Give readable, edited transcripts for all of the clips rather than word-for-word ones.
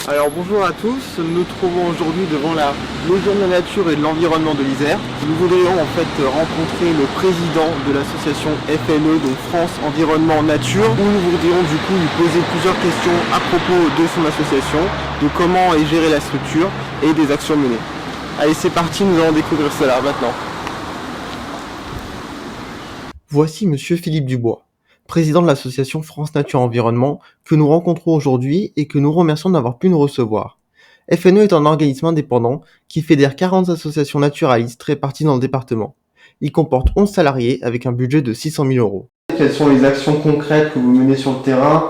Alors bonjour à tous, nous nous trouvons aujourd'hui devant la Légion de la Nature et de l'Environnement de l'Isère. Nous voudrions en fait rencontrer le président de l'association FNE, donc France Environnement Nature, où nous voudrions du coup lui poser plusieurs questions à propos de son association, de comment est gérée la structure et des actions menées. Allez, c'est parti, nous allons découvrir cela maintenant. Voici Monsieur Philippe Dubois, président de l'association France Nature Environnement, que nous rencontrons aujourd'hui et que nous remercions d'avoir pu nous recevoir. FNE est un organisme indépendant qui fédère 40 associations naturalistes réparties dans le département. Il comporte 11 salariés avec un budget de 600 000 euros. Quelles sont les actions concrètes que vous menez sur le terrain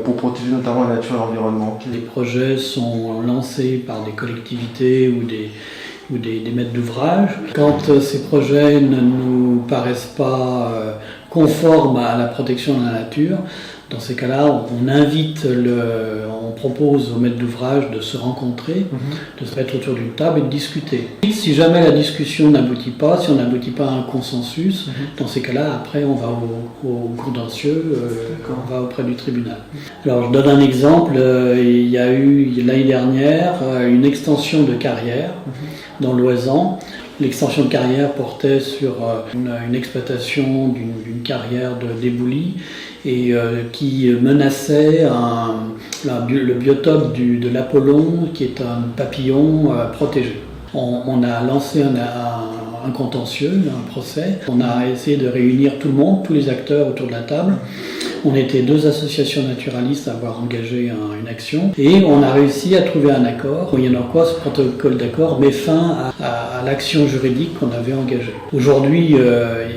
pour protéger notamment la nature et l'environnement? Les projets sont lancés par des collectivités ou des maîtres d'ouvrage. Quand ces projets ne nous paraissent pas conformes à la protection de la nature, dans ces cas-là, on propose aux maîtres d'ouvrage de se rencontrer, de se mettre autour d'une table et de discuter. Si jamais la discussion n'aboutit pas, si on n'aboutit pas à un consensus, dans ces cas-là, après on va au contentieux, on va auprès du tribunal. Alors je donne un exemple, il y a eu l'année dernière une extension de carrière dans l'Ouezan. L'extension de carrière portait sur une exploitation d'une carrière d'éboulis et qui menaçait le biotope de l'Apollon, qui est un papillon protégé. On a lancé un contentieux, un procès. On a essayé de réunir tout le monde, tous les acteurs autour de la table. On était 2 associations naturalistes à avoir engagé une action et on a réussi à trouver un accord. Moyennant quoi, ce protocole d'accord met fin à l'action juridique qu'on avait engagée. Aujourd'hui,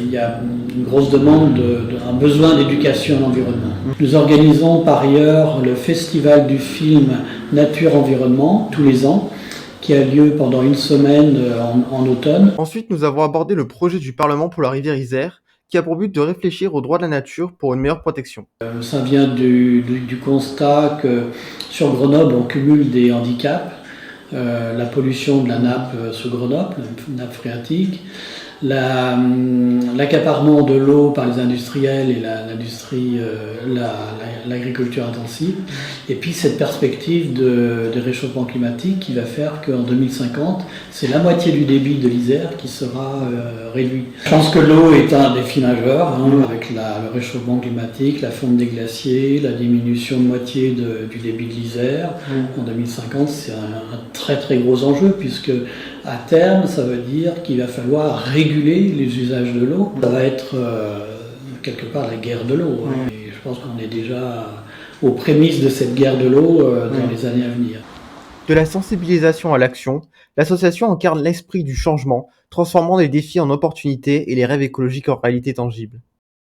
il y a une grosse demande, un besoin d'éducation à l'environnement. Nous organisons par ailleurs le festival du film Nature-Environnement tous les ans, qui a lieu pendant une semaine en automne. Ensuite, nous avons abordé le projet du Parlement pour la rivière Isère, qui a pour but de réfléchir aux droits de la nature pour une meilleure protection. Ça vient du constat que sur Grenoble, on cumule des handicaps, la pollution de la nappe sur Grenoble, la nappe phréatique, l'accaparement de l'eau par les industriels et l'agriculture intensive, et puis cette perspective de réchauffement climatique qui va faire qu'en 2050, c'est la moitié du débit de l'Isère qui sera réduit. Je pense que l'eau est un défi majeur, avec le réchauffement climatique, la fonte des glaciers, la diminution de moitié du débit de l'Isère. En 2050, c'est un très très gros enjeu, puisque à terme, ça veut dire qu'il va falloir réguler les usages de l'eau. Ça va être quelque part la guerre de l'eau. Et je pense qu'on est déjà aux prémices de cette guerre de l'eau dans les années à venir. De la sensibilisation à l'action, l'association incarne l'esprit du changement, transformant les défis en opportunités et les rêves écologiques en réalité tangible.